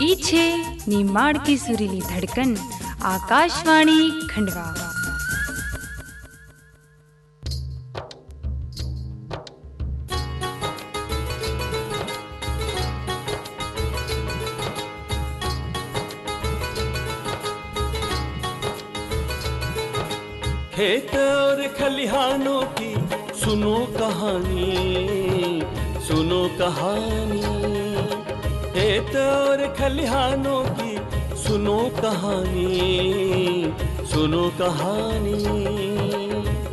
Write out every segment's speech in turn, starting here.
ई छे निमाड़ की सुरीली धड़कन आकाशवाणी खंडवा। खेत और खलिहानों की सुनो कहानी, सुनो कहानी। खेत और खलिहानों की सुनो कहानी, सुनो कहानी।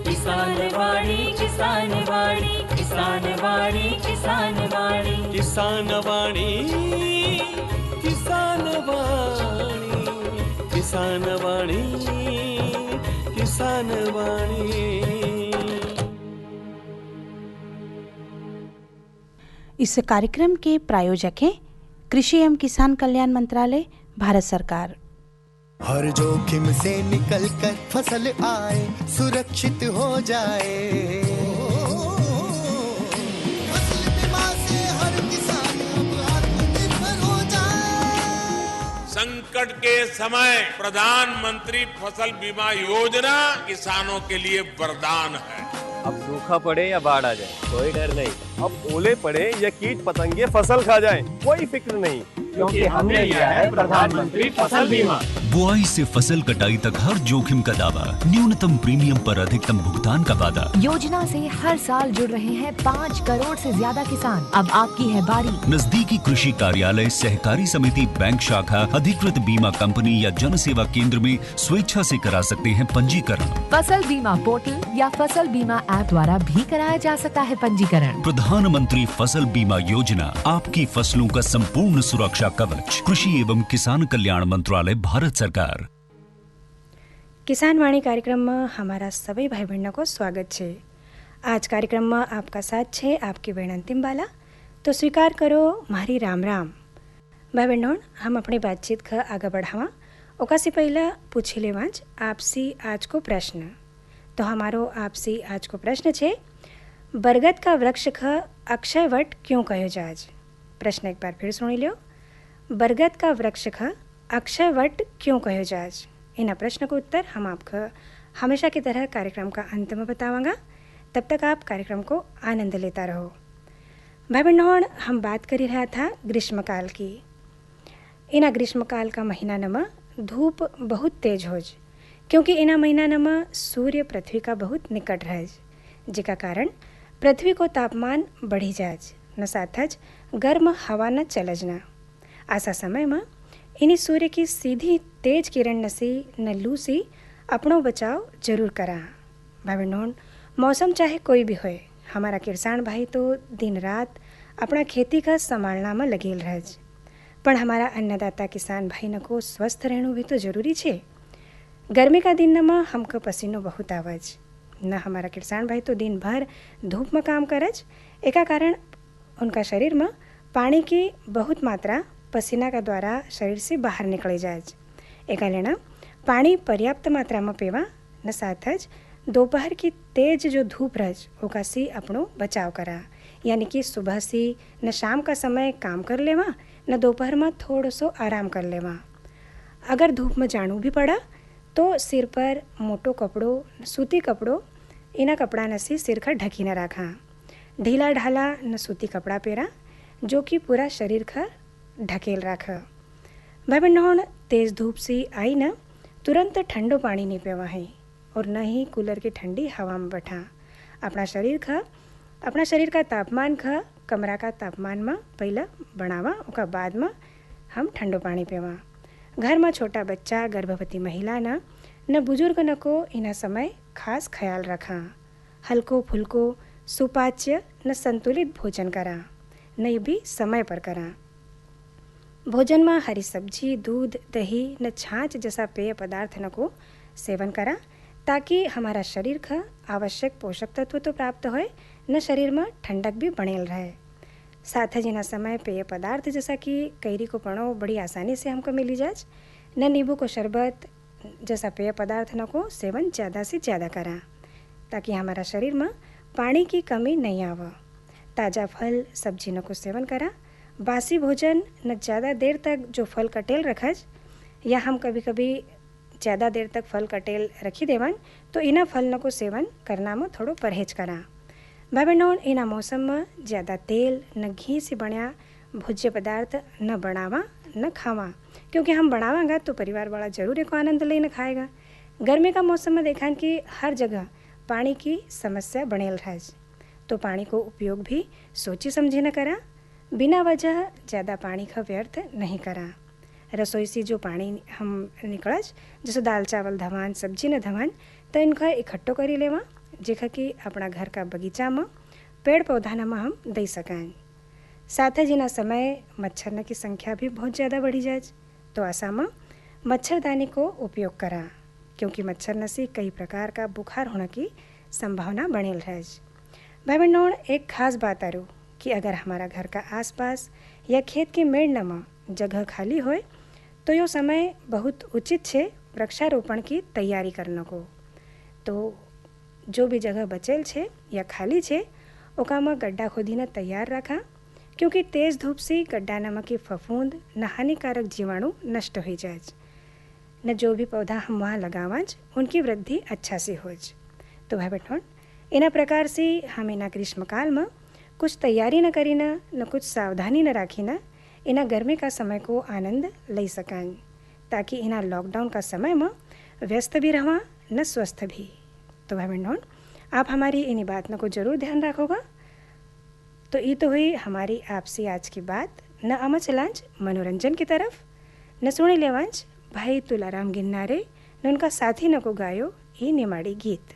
किसान वाणी, किसान वाणी, किसान वाणी, किसान वाणी, किसान वाणी, किसान वाणी, किसान वाणी, किसान वाणी। इस कार्यक्रम के प्रायोजक हैं कृषि एवं किसान कल्याण मंत्रालय, भारत सरकार। हर जोखिम से निकल कर फसल आए, सुरक्षित हो जाए। फसल बीमा से हर किसान अब आत्मनिर्भर हो जाए। संकट के समय प्रधानमंत्री फसल बीमा योजना किसानों के लिए वरदान है। अब सूखा पड़े या बाढ़ आ जाए कोई डर नहीं, अब ओले पड़े या कीट पतंगे फसल खा जाए कोई फिक्र नहीं, क्योंकि हमने लिया है प्रधानमंत्री फसल बीमा। बुआई से फसल कटाई तक हर जोखिम का दावा, न्यूनतम प्रीमियम पर अधिकतम भुगतान का वादा। योजना से हर साल जुड़ रहे हैं 5 करोड़ से ज्यादा किसान। अब आपकी है बारी। नजदीकी कृषि कार्यालय, सहकारी समिति, बैंक शाखा, अधिकृत बीमा कंपनी या जन सेवा केंद्र में स्वेच्छा से करा सकते हैं पंजीकरण। फसल बीमा पोर्टल या फसल बीमा ऐप द्वारा भी कराया जा सकता है पंजीकरण। प्रधानमंत्री फसल बीमा योजना, आपकी फसलों का संपूर्ण सुरक्षा कवच। कृषि एवं किसान कल्याण मंत्रालय, भारत सरकार। किसान वाणी कार्यक्रम में हमारा सभी भाई बहनों को स्वागत है। आज कार्यक्रम में आपका साथ है आपकी बहन अंतिम बाला। तो स्वीकार करो मारी राम राम। भाई बहनों, हम अपनी बातचीत का आगे बढ़ावा ओका से पहला पूछी लेवाज आपसी आज को प्रश्न। तो हमारो आपसी आज को प्रश्न है, बरगद का वृक्ष ख अक्षय वट क्यों कहो जाज। प्रश्न एक बार फिर सुनी लो, बरगद का वृक्ष ख अक्षय वट क्यों कहो जाज। इन प्रश्न का उत्तर हम आपको हमेशा की तरह कार्यक्रम का अंत में बतावांगा। तब तक आप कार्यक्रम को आनंद लेता रहो। भाई बहनों, हम बात कर रहा था ग्रीष्मकाल की। इन ग्रीष्मकाल का महीना नमा धूप बहुत तेज होज, क्योंकि इन महीना नमा सूर्य पृथ्वी का बहुत निकट रहे, जिका कारण पृथ्वी को तापमान बढ़ी जाज न साथज गर्म हवा न चलज न। आसा समय में इन्हीं सूर्य की सीधी तेज किरण नसी न लू सी अपनो बचाव जरूर करा। भाई बहनों, मौसम चाहे कोई भी होए, हमारा किसान भाई तो दिन रात अपना खेती का संभालना में लगेल रहे, पर हमारा अन्नदाता किसान भाई न को स्वस्थ रहना भी तो जरूरी है। गर्मी का दिन में हमको पसीनो बहुत आवज न, हमारा किसान भाई तो दिन भर धूप में काम करज, एका कारण उनका शरीर में पानी की बहुत मात्रा पसीना का द्वारा शरीर से बाहर निकले जाए। एका लेना पानी पर्याप्त मात्रा में पीवा न साथज दोपहर की तेज जो धूप रज ओका सी अपनो बचाव करा, यानी कि सुबह सी न शाम का समय काम कर लेवा न दोपहर में थोड़ो सो आराम कर लेवा। अगर धूप में जाणू भी पड़ा तो सिर पर मोटो कपड़ो, सूती कपड़ो, इना कपड़ा नसी सिर का ढकी न रखा। ढीला ढाला न सूती कपड़ा पहरा जो कि पूरा शरीर का ढकेल रखा। भाई बहनों, तेज धूप से आई न तुरंत ठंडो पानी नहीं पीवा है और न ही कूलर की ठंडी हवा में बैठा। अपना शरीर का तापमान का कमरा का तापमान में पहला बनावा, उसका बाद में हम ठंडो पानी पीवा। घर में छोटा बच्चा, गर्भवती महिला न बुजुर्ग न को इन समय खास ख्याल रखा। हल्को फुल्को सुपाच्य न संतुलित भोजन करा, नहीं भी समय पर करा। भोजन में हरी सब्जी, दूध, दही न छाछ जैसा पेय पदार्थ न को सेवन करा, ताकि हमारा शरीर का आवश्यक पोषक तत्व तो प्राप्त होए न शरीर में ठंडक भी बनेल रहे। साथ ही न समय पेय पदार्थ जैसा कि कैरी को पणो बड़ी आसानी से हमको मिली जाए, न नींबू को शरबत जैसा पेय पदार्थ न को सेवन ज़्यादा से ज़्यादा करा, ताकि हमारा शरीर में पानी की कमी नहीं आवा। ताज़ा फल सब्जी न को सेवन करा बासी भोजन न ज़्यादा देर तक जो फल कटेल रखज या हम कभी कभी ज़्यादा देर तक फल कटेल रखी देवन तो इना फल को सेवन करना में थोड़ो परहेज करा। भाई बहनों, इना मौसम में ज़्यादा तेल न घी से बण्या भोज्य पदार्थ न बनावा न खावा, क्योंकि हम बनावांगा तो परिवार वाला जरूर एक आनंद लेने खाएगा। गर्मी का मौसम में देखा कि हर जगह पानी की समस्या बनेल रहे, तो पानी को उपयोग भी सोची समझी न करा, बिना वजह ज़्यादा पानी का व्यर्थ नहीं करा। रसोई से जो पानी हम निकलज जैसे दाल चावल धवान सब्जी न धवान तो इनका इकट्ठो करी लेवा, जेखा कि अपना घर का बगीचा में पेड़ पौधा में हम दे सकें। साथ ही जिना समय मच्छर की संख्या भी बहुत ज़्यादा बढ़ी जाए तो ऐसा में मच्छरदानी को उपयोग करा, क्योंकि मच्छर से कई प्रकार का बुखार होने की संभावना बनेल रहे। भाई बहनों, एक खास बात आरू कि अगर हमारा घर का आसपास या खेत के मेड़ में जगह खाली होए तो यो समय बहुत उचित है वृक्षारोपण की तैयारी करने को। तो जो भी जगह बचेल छे या खाली छे ओका में गड्ढा खोदीने तैयार रखा, क्योंकि तेज़ धूप से गड्ढा नमा की फफूंद न हानिकारक जीवाणु नष्ट हो जाए न जो भी पौधा हम वहाँ लगावाज उनकी वृद्धि अच्छा से हो। तो भाई बहनों, इना प्रकार से हम इना ग्रीष्मकाल में कुछ तैयारी न करी न कुछ सावधानी न राखी न इना गर्मी का समय को आनंद ले सकें, ताकि इना लॉकडाउन का समय में व्यस्त भी रहा न स्वस्थ भी। तो भाई बहनों, आप हमारी इन्हीं बात को जरूर ध्यान रखोगा। तो ये तो हुई हमारी आपसे आज की बात। न अमा चलांच मनोरंजन की तरफ न सुनी लेवांच भाई तुलाराम गिन्नारे न उनका साथी न को गायो ये निमाड़ी गीत।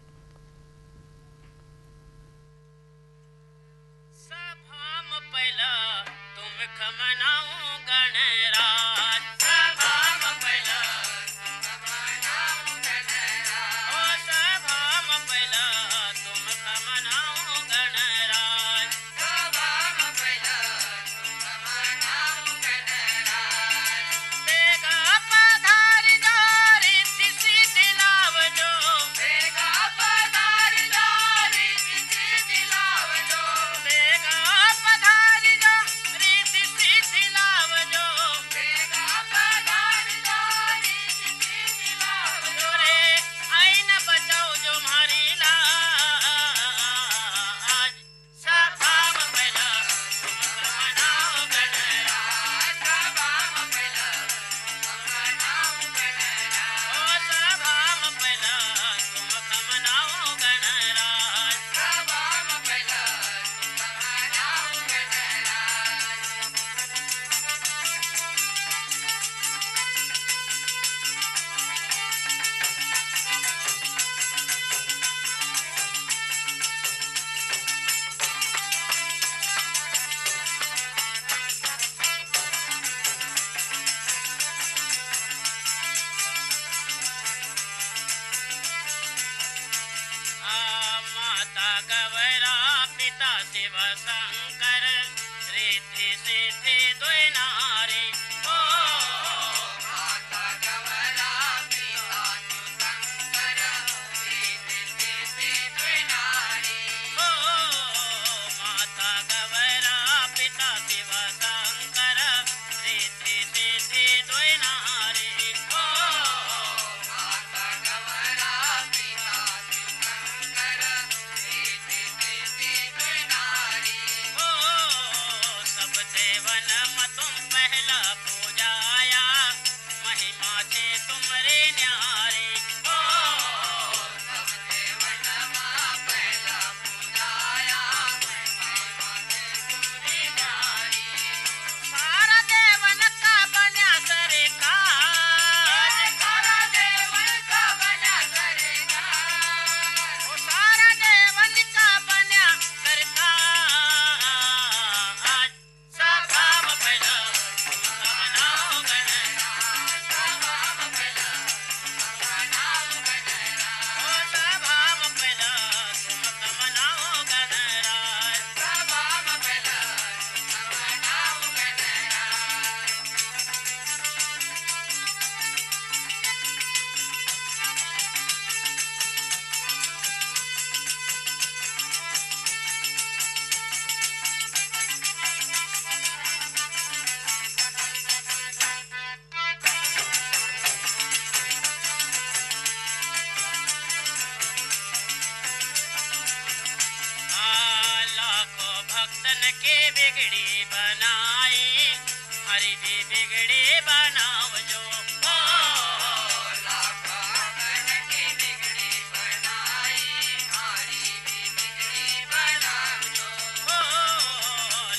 हमारी भी बिगड़ी बनाव जो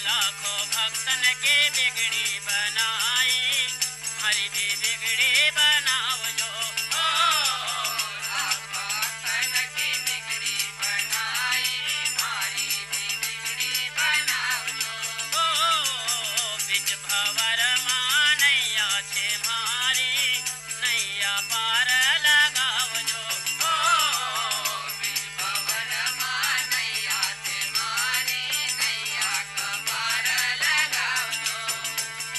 लाखों भक्तन के बिगड़ी बनाई हमारी भी बिगड़ी बनाव जो बिच भवर मानैया छे मारी नैया पार लगाव जो बिच भवर मानैया छे मारी नैया पार लगाव जो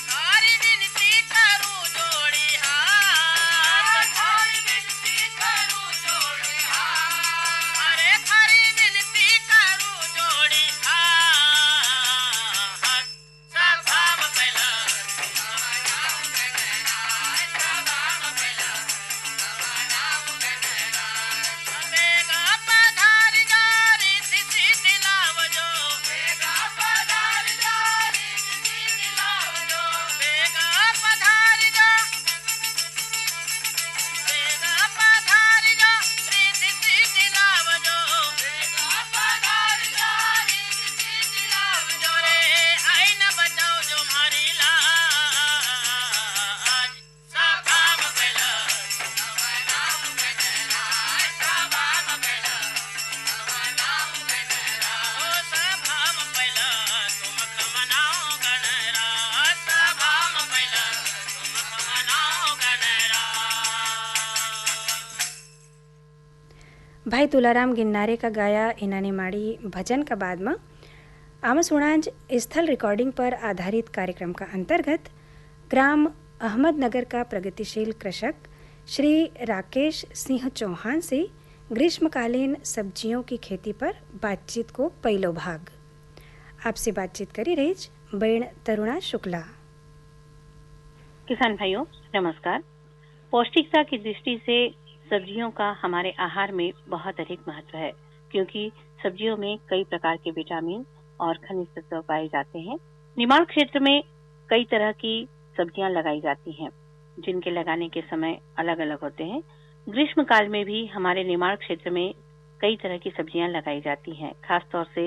थारी विनती करूं जोड़ी हाथ थारी विनती करूं जोड़ी हाथ अरे थारी विनती करूं जोड़ी हाथ सभाम कैला बेगा पधार जारी सिसी दिलाव जो बेगा पधार जारी सिसी दिलाव जो बेगा पधार जा बेगा पधार जा सिसी दिलाव जो बेगा पधार जारी सिसी दिलाव जो रे आई न बचाओ जो मारी लाज सभाम कैला नाम गजरा सभाम कैला नाम गजरा ओ सभाम कैला तुम खमनाओ गणरा सभाम कैला तुम खमनाओ गणरा भाई तुलाराम गिन्नारे का गाया इनानी माड़ी भजन का बाद में आमसुणाज स्थल रिकॉर्डिंग पर आधारित कार्यक्रम का अंतर्गत ग्राम अहमदनगर का प्रगतिशील कृषक श्री राकेश सिंह चौहान से ग्रीष्मकालीन सब्जियों की खेती पर बातचीत को पहलो भाग। आपसे बातचीत करी रही बहन तरुणा शुक्ला। किसान भाइयों नमस्कार। पौष्टिकता की दृष्टि से सब्जियों का हमारे आहार में बहुत अधिक महत्व है, क्योंकि सब्जियों में कई प्रकार के विटामिन और खनिज तत्व पाए जाते हैं। निमाड़ क्षेत्र में कई तरह की सब्जियां लगाई जाती हैं, जिनके लगाने के समय अलग अलग होते हैं। ग्रीष्म काल में भी हमारे निमाड़ क्षेत्र में कई तरह की सब्जियां लगाई जाती हैं, खासतौर से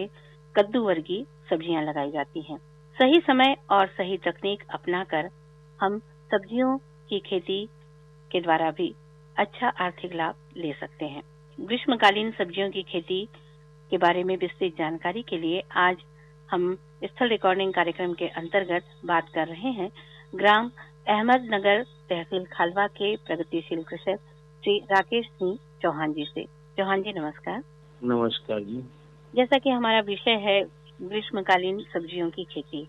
कद्दू वर्गीय सब्जियां लगाई जाती हैं। सही समय और सही तकनीक अपनाकर हम सब्जियों की खेती के द्वारा भी अच्छा आर्थिक लाभ ले सकते हैं। ग्रीष्मकालीन सब्जियों की खेती के बारे में विस्तृत जानकारी के लिए आज हम स्थल रिकॉर्डिंग कार्यक्रम के अंतर्गत बात कर रहे हैं ग्राम अहमदनगर तहसील खालवा के प्रगतिशील कृषक श्री राकेश सिंह चौहान जी से। चौहान जी नमस्कार। नमस्कार जी। जैसा कि हमारा विषय है ग्रीष्मकालीन सब्जियों की खेती,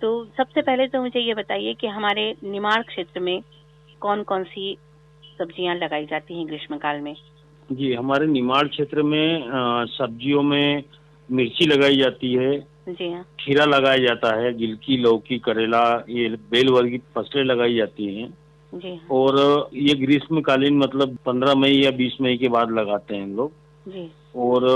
तो सबसे पहले तो मुझे ये बताइए कि हमारे निमाड़ क्षेत्र में कौन कौन सी सब्जियां लगाई जाती हैं ग्रीष्मकाल में? जी, हमारे निमाड़ क्षेत्र में सब्जियों में मिर्ची लगाई जाती है। जी हाँ। खीरा लगाया जाता है, गिलकी, लौकी, करेला, ये बेल वर्गीय फसलें लगाई जाती हैं। जी हाँ। और ये ग्रीष्मकालीन मतलब 15 मई या 20 मई के बाद लगाते हैं हम लोग। जी। और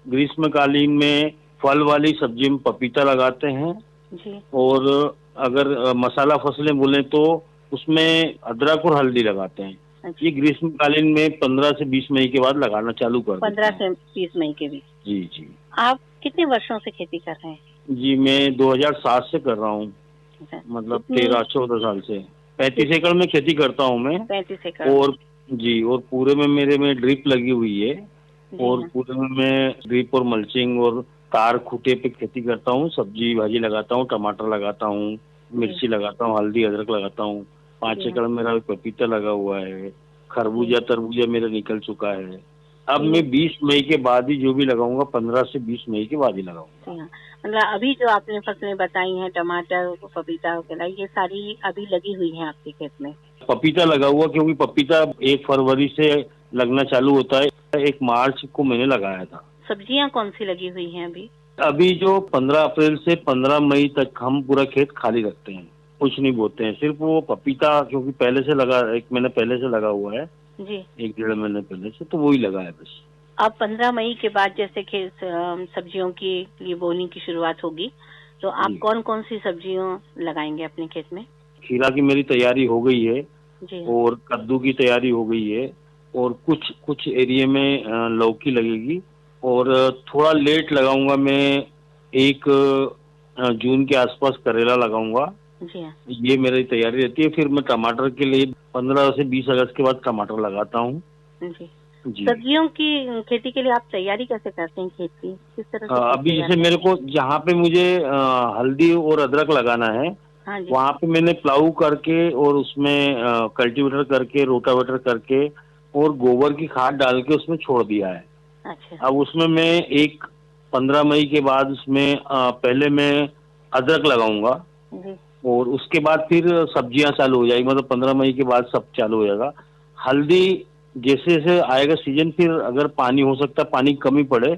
ग्रीष्मकालीन में फल वाली सब्जी में पपीता लगाते हैं। जी। और अगर मसाला फसलें बोले तो उसमें अदरक और हल्दी लगाते हैं। ये ग्रीष्मकालीन में 15 से 20 मई के बाद लगाना चालू कर देते हैं। 15 से 20 मई के बीच। जी जी। आप कितने वर्षों से खेती कर रहे हैं? जी, मैं 2007 से कर रहा हूँ, मतलब 13-14 साल से। 35 एकड़ में खेती करता हूँ मैं। 35 एकड़। और जी, और पूरे में मेरे में ड्रिप लगी हुई है। और पूरे में मैं ड्रिप और मल्चिंग और तार खूटे पे खेती करता हूँ। सब्जी भाजी लगाता हूँ, टमाटर लगाता हूँ, मिर्ची लगाता हूँ, हल्दी अदरक लगाता हूँ। 5 एकड़ में मेरा पपीता लगा हुआ है। खरबूजा तरबूजा मेरा निकल चुका है। अब मैं 20 मई के बाद ही जो भी लगाऊंगा, 15 से 20 मई के बाद ही लगाऊंगा। मतलब अभी जो आपने फसलें बताई हैं, टमाटर, पपीता वगैरह, ये सारी अभी लगी हुई हैं आपके खेत में? पपीता लगा हुआ, क्योंकि पपीता 1 फरवरी से लगना चालू होता है। 1 मार्च को मैंने लगाया था। सब्जियां कौन सी लगी हुई हैं अभी? अभी जो 15 अप्रैल से 15 मई तक हम पूरा खेत खाली रखते हैं, कुछ नहीं बोते हैं। सिर्फ वो पपीता क्योंकि पहले से लगा, 1 महीने पहले से लगा हुआ है जी, 1-1.5 महीने पहले से, तो वही लगा है बस। अब 15 मई के बाद जैसे खेत सब्जियों की ये बोनी की शुरुआत होगी, तो आप कौन कौन सी सब्जियां लगाएंगे अपने खेत में? खीरा की मेरी तैयारी हो गई है जी और कद्दू की तैयारी हो गई है और कुछ कुछ एरिया में लौकी लगेगी और थोड़ा लेट लगाऊंगा मैं 1 जून के आसपास करेला लगाऊंगा। जी हाँ ये मेरी तैयारी रहती है। फिर मैं टमाटर के लिए 15 से 20 अगस्त के बाद टमाटर लगाता हूँ। जी। जी। सब्जियों की खेती के लिए आप तैयारी कैसे करते हैं खेत की, किस तरह से अभी तैयार जैसे मेरे करते को जहाँ पे मुझे हल्दी और अदरक लगाना है, हैं? हाँ जी वहाँ पे मैंने प्लाऊ करके और उसमें कल्टीवेटर करके रोटावेटर करके और गोबर की खाद डाल के उसमें छोड़ दिया है। अच्छा अब उसमें मैं 15 मई के बाद उसमें पहले मैं अदरक लगाऊंगा जी और उसके बाद फिर सब्जियां चालू हो जाएगी, मतलब 15 मई के बाद सब चालू हो जाएगा। हल्दी जैसे जैसे आएगा सीजन, फिर अगर पानी हो सकता है पानी कमी पड़े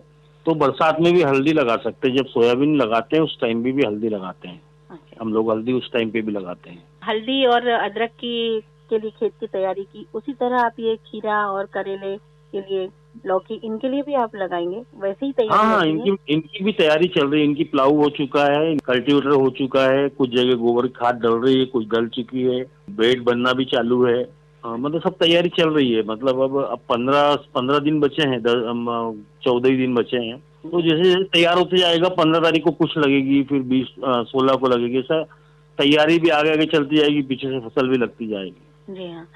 तो बरसात में भी हल्दी लगा सकते हैं। जब सोयाबीन लगाते हैं उस टाइम भी हल्दी लगाते हैं। अच्छा। हम लोग हल्दी उस टाइम पे भी लगाते हैं। हल्दी और अदरक की के लिए खेत की तैयारी की, उसी तरह आप ये खीरा और करेले के लिए, लौकी, इनके लिए भी आप लगाएंगे वैसे ही तैयारी हाँ, रहती है? इनकी भी तैयारी चल रही है। इनकी प्लाऊ हो चुका है, कल्टीवेटर हो चुका है, कुछ जगह गोबर की खाद डल रही है, कुछ डल चुकी है, बेड बनना भी चालू है। मतलब सब तैयारी चल रही है। मतलब अब 15 दिन बचे हैं, 14 ही दिन बचे हैं। तो जैसे जैसे तैयार होते जाएगा, 15 तारीख को कुछ लगेगी, फिर 16 को लगेगी। ऐसा तैयारी भी आगे आगे चलती जाएगी, पीछे से फसल भी लगती जाएगी। जी हाँ।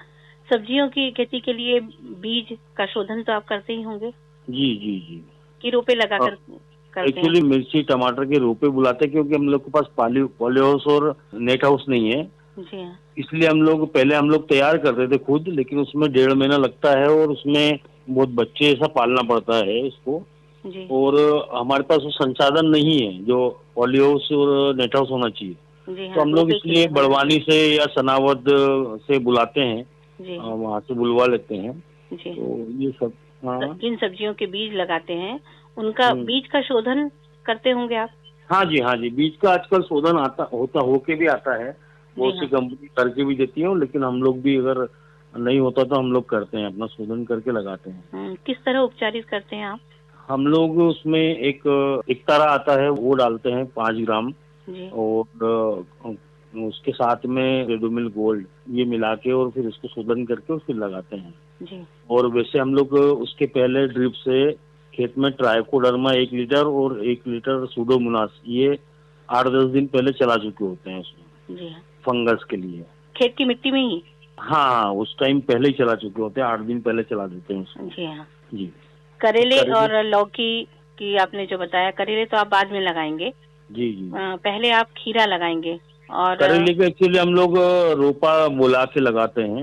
सब्जियों की खेती के लिए बीज का शोधन तो आप करते ही होंगे जी जी जी। कि रोपे लगा कर करते हैं? एक्चुअली मिर्ची टमाटर के रोपे बुलाते हैं, क्योंकि हम लोग के पास पॉली हाउस और नेट हाउस नहीं है। जी हाँ इसलिए पहले हम लोग तैयार करते थे खुद, लेकिन उसमें 1.5 महीना लगता है और उसमें बहुत बच्चे ऐसा पालना पड़ता है इसको। जी और हमारे पास वो संसाधन नहीं है जो पॉली हाउस और नेट हाउस होना चाहिए। जी तो हाँ। हम लोग रोपे के इसलिए लिए बड़वानी से या सनावद से बुलाते हैं, जी वहाँ से बुलवा लेते हैं। जी। तो ये सब। हाँ जिन सब्जियों के बीज लगाते हैं उनका बीज का शोधन करते होंगे आप? हाँ जी, हाँ जी। बीज का आजकल शोधन होके भी आता है, बहुत जी सी हाँ। कंपनी करके भी देती है, लेकिन हम लोग भी अगर नहीं होता तो हम लोग करते हैं, अपना शोधन करके लगाते हैं। किस तरह उपचारित करते हैं आप? हम लोग उसमें एक तारा आता है, वो डालते हैं 5 ग्राम जी और उसके साथ में रेडोमिल गोल्ड ये मिला के और फिर उसको शोधन करके और फिर लगाते हैं। जी और वैसे हम लोग उसके पहले ड्रिप से खेत में ट्राइकोडर्मा 1 लीटर और 1 लीटर सूडोमोनास ये 8-10 दिन पहले चला चुके होते हैं उसमें, जी हाँ। फंगस के लिए। खेत की मिट्टी में ही? हाँ, उस टाइम पहले ही चला चुके होते हैं, 8 दिन पहले चला देते हैं उसको। जी हाँ। जी। करेले और लौकी की आपने जो बताया, करेले तो आप बाद में लगाएंगे, जी जी। पहले आप खीरा लगाएंगे। और करेले का एक्चुअली हम लोग रोपा बुला के लगाते हैं।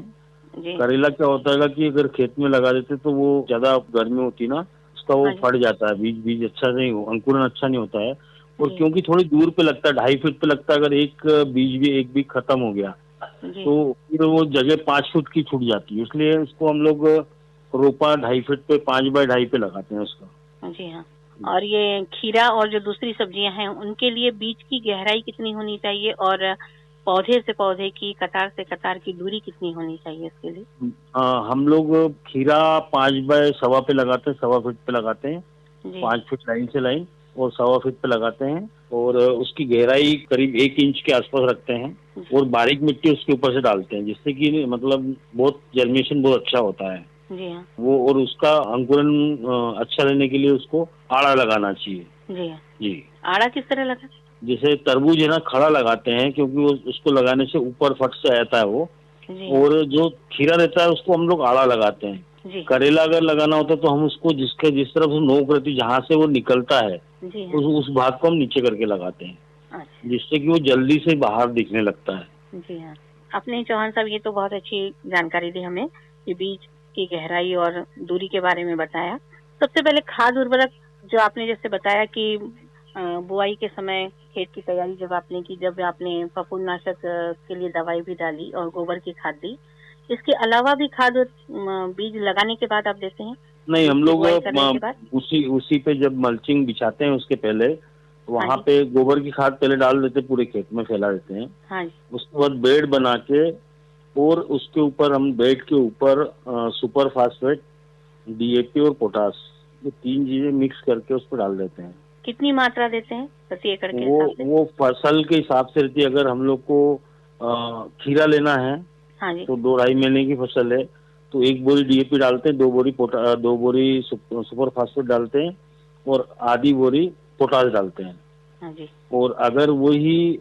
जी करेला क्या होता है कि अगर खेत में लगा देते तो वो ज्यादा गर्मी होती ना, उसका वो हाँ जी। फट जाता है, बीज अच्छा नहीं हो, अंकुरन अच्छा नहीं होता है। और जी। क्योंकि थोड़ी दूर पे लगता है, 2.5 फीट पे लगता है, अगर एक बीज खत्म हो गया जी तो फिर वो जगह 5 फीट की छूट जाती है। इसलिए इसको हम लोग रोपा 2.5 फीट पे 5 बाय 2.5 पे लगाते हैं उसका। जी हाँ। और ये खीरा और जो दूसरी सब्जियां हैं उनके लिए बीज की गहराई कितनी होनी चाहिए और पौधे से पौधे की, कतार से कतार की दूरी कितनी होनी चाहिए इसके लिए? हम लोग खीरा 5 बाय 1.25 पे लगाते हैं, 1.25 फीट पे लगाते हैं, जी 5 फीट लाइन से लाइन और 1.25 फीट पे लगाते हैं। और उसकी गहराई करीब 1 इंच के आसपास रखते हैं और बारीक मिट्टी उसके ऊपर से डालते हैं, जिससे कि मतलब बहुत जर्मिनेशन बहुत अच्छा होता है जी हाँ। वो। और उसका अंकुरन अच्छा लेने के लिए उसको आड़ा लगाना चाहिए। जी हाँ। जी। आड़ा किस तरह लगा? जैसे तरबूज है ना, खड़ा लगाते हैं, क्योंकि वो उसको लगाने से ऊपर फट से आता है वो। जी और जो खीरा रहता है उसको हम लोग आड़ा लगाते हैं। जी करेला अगर लगाना होता है तो हम उसको जिस तरफ से नोक रहती जहाँ से वो निकलता है जी हाँ। उस भाग को हम नीचे करके लगाते हैं, अच्छा। जिससे कि वो जल्दी से बाहर दिखने लगता है। जी हाँ। अपने चौहान साहब ये तो बहुत अच्छी जानकारी दी हमें कि बीज की गहराई और दूरी के बारे में बताया। सबसे पहले खाद उर्वरक जो आपने जैसे बताया कि बुआई के समय खेत की तैयारी जब आपने की, जब आपने फफूंदनाशक के लिए दवाई भी डाली और गोबर की खाद दी, इसके अलावा भी खाद बीज लगाने के बाद आप देते हैं? नहीं, हम लोग बुआई करने के बाद? उसी पे जब मल्चिंग बिछाते हैं उसके पहले वहाँ पे गोबर की खाद पहले डाल देते, पूरे खेत में फैला देते हैं। हाँ जी। उसके बाद बेड बना के और उसके ऊपर हम बेड के ऊपर सुपर फास्फेट, DAP और पोटास, ये 3 चीजें मिक्स करके उस पर डाल देते हैं। कितनी मात्रा देते हैं प्रति एकड़ के हिसाब से? वो फसल के हिसाब से रहती है। अगर हम लोग को खीरा लेना है हाँ जी। तो 2-2.5 महीने की फसल है, तो 1 बोरी डीएपी डालते हैं, 2 बोरी सुपर फास्फेट डालते हैं और आधी बोरी पोटाश डालते हैं। हाँ जी। और अगर वही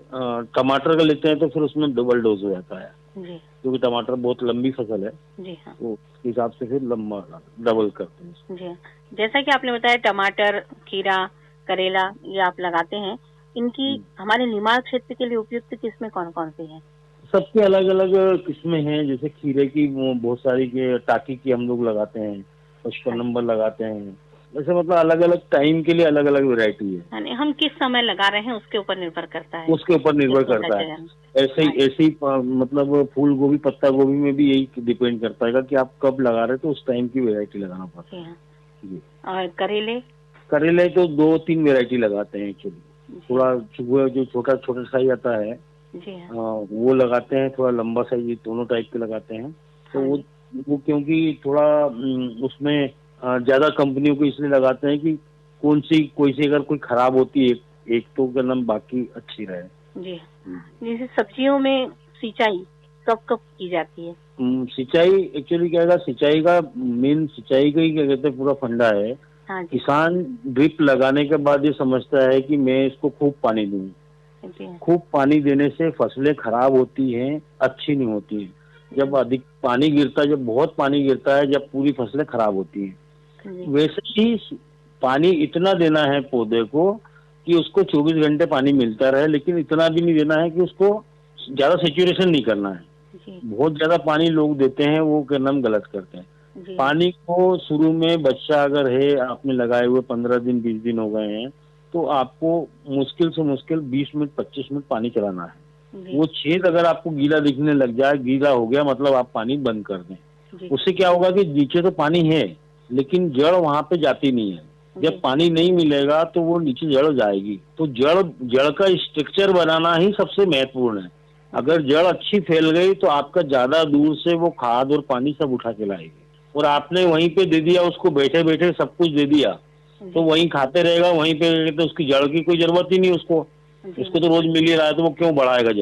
टमाटर का लेते हैं तो फिर उसमें डबल डोज हो जाता है, जी क्योंकि टमाटर बहुत लंबी फसल है, जी हाँ तो उस हिसाब से फिर लंबा डबल करते हैं। जी हाँ। जैसा कि आपने बताया टमाटर, खीरा, करेला ये आप लगाते हैं, इनकी हमारे निमाड़ क्षेत्र के लिए उपयुक्त किस्में कौन कौन सी हैं? सबके अलग अलग किस्में हैं, जैसे खीरे की बहुत सारी के टाकी की हम लोग लगाते हैं, 55 नंबर लगाते हैं, वैसे मतलब अलग अलग टाइम के लिए अलग अलग वैरायटी है। यानी हम किस समय लगा रहे हैं उसके ऊपर निर्भर करता है। उसके ऊपर निर्भर करता है। ऐसे ही मतलब फूल गोभी, पत्ता गोभी में भी यही डिपेंड करता है कि आप कब लगा रहे हैं, तो उस टाइम की वैरायटी लगाना पड़ता है। जी। और करेले तो 2-3 वैरायटी लगाते हैं एक्चुअली। थोड़ा जो छोटा साइज आता है जी हाँ। वो लगाते हैं, थोड़ा लंबा साइज, दोनों टाइप के लगाते हैं। तो वो क्योंकि थोड़ा उसमें ज्यादा कंपनियों को इसलिए लगाते हैं कि कोई सी अगर कोई खराब होती है एक तो क्या नाम बाकी अच्छी रहे। जी। जैसे सब्जियों में सिंचाई कब की जाती है? सिंचाई एक्चुअली क्या है, सिंचाई का मेन सिंचाई का ही क्या कहते हैं पूरा फंडा है। हाँ जी। किसान ड्रिप लगाने के बाद ये समझता है कि मैं इसको खूब पानी दूं। खूब पानी देने से फसलें खराब होती हैं, अच्छी नहीं होती हैं। जब अधिक पानी गिरता है, जब बहुत पानी गिरता है, जब पूरी फसलें खराब होती हैं। वैसे ही पानी इतना देना है पौधे को कि उसको 24 घंटे पानी मिलता रहे, लेकिन इतना भी नहीं देना है कि उसको ज्यादा सेचुरेशन नहीं करना है। बहुत ज्यादा पानी लोग देते हैं, वो क्या नाम गलत करते हैं। पानी को शुरू में बच्चा अगर है, आपने लगाए हुए 15 दिन 20 दिन हो गए हैं, तो आपको मुश्किल से मुश्किल 20 मिनट 25 मिनट पानी चलाना है। वो छेद अगर आपको गीला दिखने लग जाए, गीला हो गया मतलब आप पानी बंद कर दें। उससे क्या होगा कि नीचे तो पानी है लेकिन जड़ वहां पे जाती नहीं है। जब पानी नहीं मिलेगा तो वो नीचे जड़ जाएगी। तो जड़ का स्ट्रक्चर बनाना ही सबसे महत्वपूर्ण है। अगर जड़ अच्छी फैल गई तो आपका ज्यादा दूर से वो खाद और पानी सब उठा के लाएगी, और आपने वहीं पे दे दिया उसको, बैठे बैठे सब कुछ दे दिया तो वहीं खाते रहेगा, वहीं पे तो उसकी जड़ की कोई जरूरत ही नहीं उसको तो रोज मिल ही रहा है, तो वो क्यों बढ़ाएगा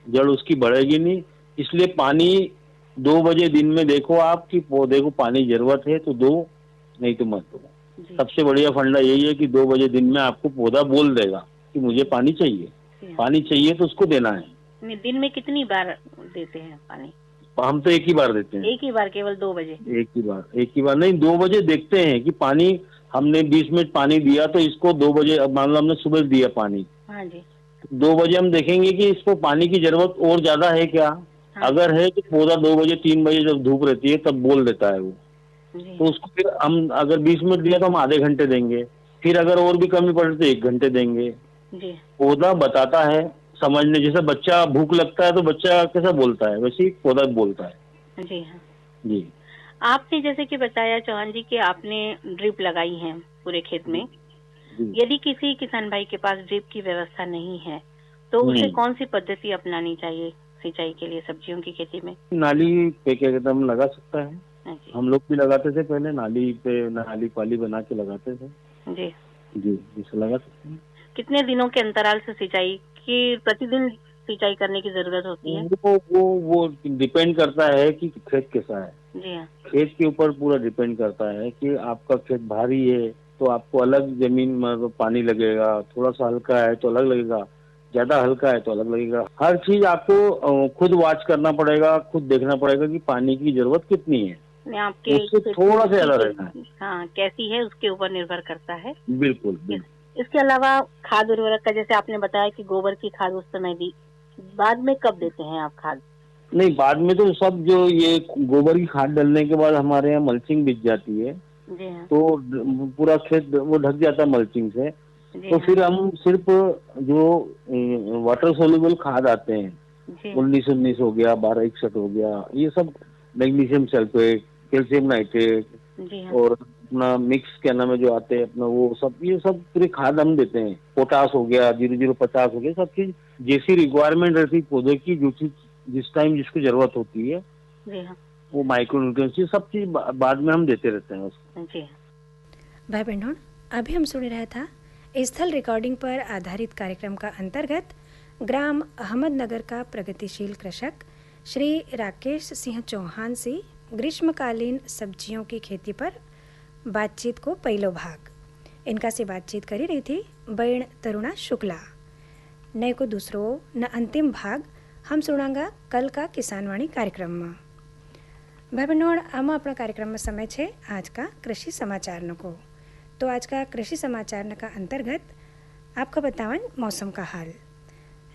जड़ उसकी बढ़ेगी नहीं। इसलिए पानी 2 बजे दिन में देखो आप कि पौधे को पानी जरूरत है तो दो, नहीं तो मत दो। सबसे बढ़िया फंडा यही है कि 2 बजे दिन में आपको पौधा बोल देगा कि मुझे पानी चाहिए तो उसको देना है। दिन में कितनी बार देते हैं पानी? हम तो एक ही बार देते हैं। एक ही बार, केवल 2 बजे? एक ही बार नहीं, 2 बजे देखते हैं कि पानी हमने 20 मिनट पानी दिया तो इसको 2 बजे, अब मान लो हमने सुबह दिया पानी, हाँ जी, 2 बजे हम देखेंगे कि इसको पानी की जरूरत और ज्यादा है क्या। हाँ। अगर है तो पौधा 2 बजे 3 बजे जब धूप रहती है तब बोल देता है वो, तो उसको फिर हम अगर 20 मिनट दिया तो हम आधे घंटे देंगे, फिर अगर और भी कमी पड़े तो 1 घंटे देंगे। पौधा बताता है समझने, जैसे बच्चा भूख लगता है तो बच्चा कैसा बोलता है वैसे ही पौधा बोलता है। जी हाँ जी। आपने जैसे कि बताया चौहान जी कि आपने ड्रिप लगाई है पूरे खेत में, यदि किसी किसान भाई के पास ड्रिप की व्यवस्था नहीं है तो उसे कौन सी पद्धति अपनानी चाहिए सिंचाई के लिए सब्जियों की खेती में? नाली पे क्या कहते हम लगा सकता है, हम लोग भी लगाते थे पहले, नाली पे नाली पाली बना के लगाते थे। जी जी, इसे लगा सकते हैं। कितने दिनों के अंतराल से सिंचाई की, प्रतिदिन सिंचाई करने की जरूरत होती है? वो डिपेंड करता है कि खेत कैसा है। जी हाँ। खेत के ऊपर पूरा डिपेंड करता है कि आपका खेत भारी है तो आपको अलग जमीन में पानी लगेगा, थोड़ा सा हल्का है तो अलग लगेगा, ज्यादा हल्का है तो अलग लगेगा। हर चीज आपको खुद वॉच करना पड़ेगा, खुद देखना पड़ेगा कि पानी की जरूरत कितनी है, आपके उससे थोड़ा सा ज्यादा रहना है। हाँ, कैसी है उसके ऊपर निर्भर करता है। बिल्कुल। इसके अलावा खाद उर्वरक का, जैसे आपने बताया कि गोबर की खाद उस समय दी, बाद में कब देते हैं आप खाद? नहीं, बाद में तो सब जो ये गोबर की खाद डालने के बाद हमारे यहाँ मल्चिंग बिछ जाती है। जी हाँ। तो पूरा खेत वो ढक जाता है मल्चिंग से। तो फिर हम सिर्फ जो वाटर सोल्यूबल खाद आते हैं, 19-19 हो गया, 12-61 हो गया, ये सब मैग्नीशियम सल्फेट, कैल्शियम नाइट्रेट और अपना मिक्स क्या नाम है जो आते हैं अपना, वो सब ये सब पूरी खाद हम देते हैं। पोटास हो गया, 0050 हो गया, सब चीज जैसी रिक्वायरमेंट रहती है पौधे की, जो चीज जिस टाइम जिसको जरूरत होती है, वो माइक्रोन्यूट्रिएंट्स सब चीज बाद में हम देते रहते हैं उसको। भाई बहनों, अभी हम सुन रहा था स्थल रिकॉर्डिंग पर आधारित कार्यक्रम का अंतर्गत ग्राम अहमदनगर का प्रगतिशील कृषक श्री राकेश सिंह चौहान से ग्रीष्मकालीन सब्जियों की खेती पर बातचीत को पहलो भाग। इनका से बातचीत करी रही थी बहन तरुणा शुक्ला। नए को दूसरो न अंतिम भाग हम सुनांगा कल का किसानवाणी कार्यक्रम में। भाई बहनों, आम अपना कार्यक्रम में समय है आज का कृषि समाचार न को। तो आज का कृषि समाचार न का अंतर्गत आपको बतावन मौसम का हाल।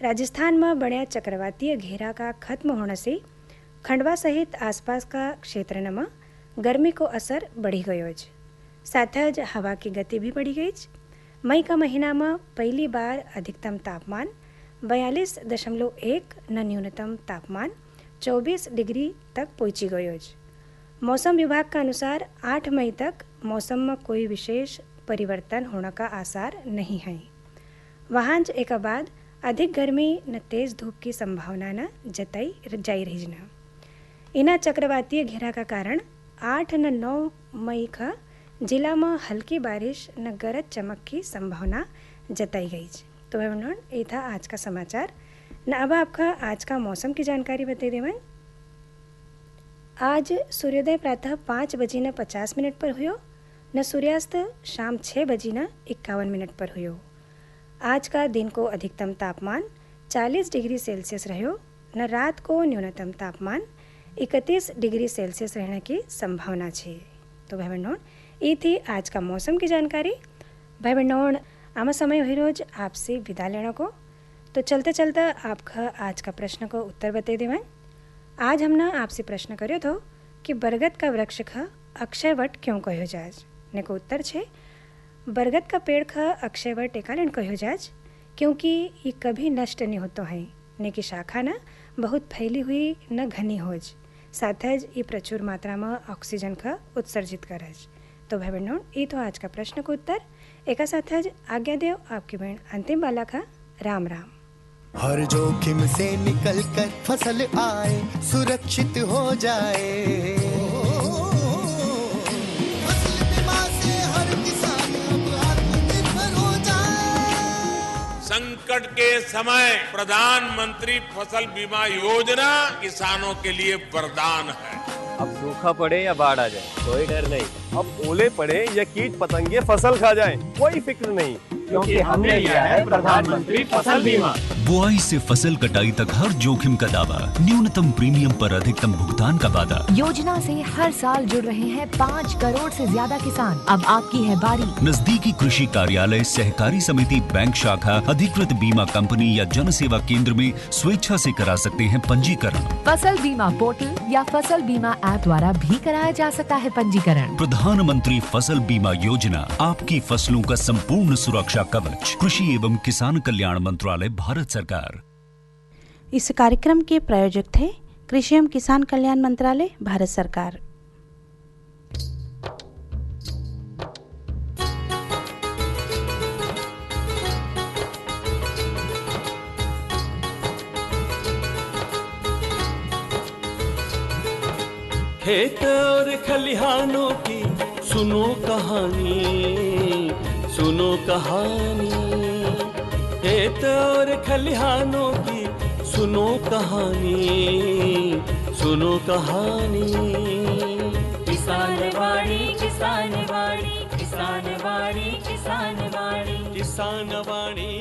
राजस्थान में बन्या चक्रवातीय घेरा का खत्म होने से खंडवा सहित आसपास का क्षेत्र में गर्मी को असर बढ़ी गयो। साथ ज हवा की गति भी बढ़ी गई। मई का महीना में पहली बार अधिकतम तापमान 42.1 न न्यूनतम तापमान 24 डिग्री तक पहुंची गयो। मौसम विभाग का अनुसार 8 मई तक मौसम में कोई विशेष परिवर्तन होने का आसार नहीं है। वहाँ एक बाद अधिक गर्मी न तेज धूप की संभावना न जताई जाई रही न। इना चक्रवातीय घेरा का कारण 8 न 9 मई का जिला में हल्की बारिश न गरज चमक की संभावना जताई गई। तो बहनों, ये था आज का समाचार न। अब आपका आज का मौसम की जानकारी बता देवन। आज सूर्योदय प्रातः 5:50 पर हुयो न सूर्यास्त शाम 6:51 पर हुयो। आज का दिन को अधिकतम तापमान 40 डिग्री सेल्सियस रहो न रात को न्यूनतम तापमान 31 डिग्री सेल्सियस रहने की संभावना है। तो भाई बहनों, ये थी आज का मौसम की जानकारी। भाई बहनों, आमा समय हुई रोज आपसे विदा लेना को। तो चलते चलते आपका आज का प्रश्न को उत्तर बता देवन। आज हमने आपसे प्रश्न कर्यो तो कि बरगद का वृक्ष का अक्षयवट क्यों कहो जाज। ने को उत्तर छे बरगद का पेड़ का अक्षयवट एकालन कहो जाज क्योंकि ये कभी नष्ट नहीं होता है। ने की शाखा न बहुत फैली हुई न घनी होज। साथ ज ये प्रचुर मात्रा में ऑक्सीजन का उत्सर्जित करज। तो भाई बहनों, ये तो आज का प्रश्न को उत्तर। एक साथ ज आज्ञा देव आपकी बहन अंतिम बाला का। राम राम। हर जोखिम से निकल कर फसल आए, सुरक्षित हो जाए। फसल बीमा से हर किसान अब आत्मनिर्भर हो जाए। संकट के समय प्रधानमंत्री फसल बीमा योजना किसानों के लिए वरदान है। अब सूखा पड़े या बाढ़ आ जाए कोई डर नहीं। अब ओले पड़े या कीट पतंगे फसल खा जाए कोई फिक्र नहीं, क्योंकि हमने लिया है प्रधानमंत्री फसल बीमा। बुआई से फसल कटाई तक हर जोखिम का दावा, न्यूनतम प्रीमियम पर अधिकतम भुगतान का वादा। योजना से हर साल जुड़ रहे हैं 5 करोड़ से ज्यादा किसान। अब आपकी है बारी। नजदीकी कृषि कार्यालय, सहकारी समिति, बैंक शाखा, अधिकृत बीमा कंपनी या जन सेवा केंद्र में स्वेच्छा से करा सकते हैं पंजीकरण। फसल बीमा पोर्टल या फसल बीमा ऐप द्वारा भी कराया जा सकता है पंजीकरण। प्रधानमंत्री फसल बीमा योजना, आपकी फसलों का संपूर्ण सुरक्षा कवच। कृषि एवं किसान कल्याण मंत्रालय, भारत सरकार। इस कार्यक्रम के प्रायोजक थे कृषि एवं किसान कल्याण मंत्रालय, भारत सरकार। खेत और खलिहानों की सुनो कहानी, सुनो कहानी। खेत और खलिहानों की सुनो कहानी, सुनो कहानी। किसान वाणी, किसान वाणी, किसान वाणी, किसान वाणी, किसान वाणी।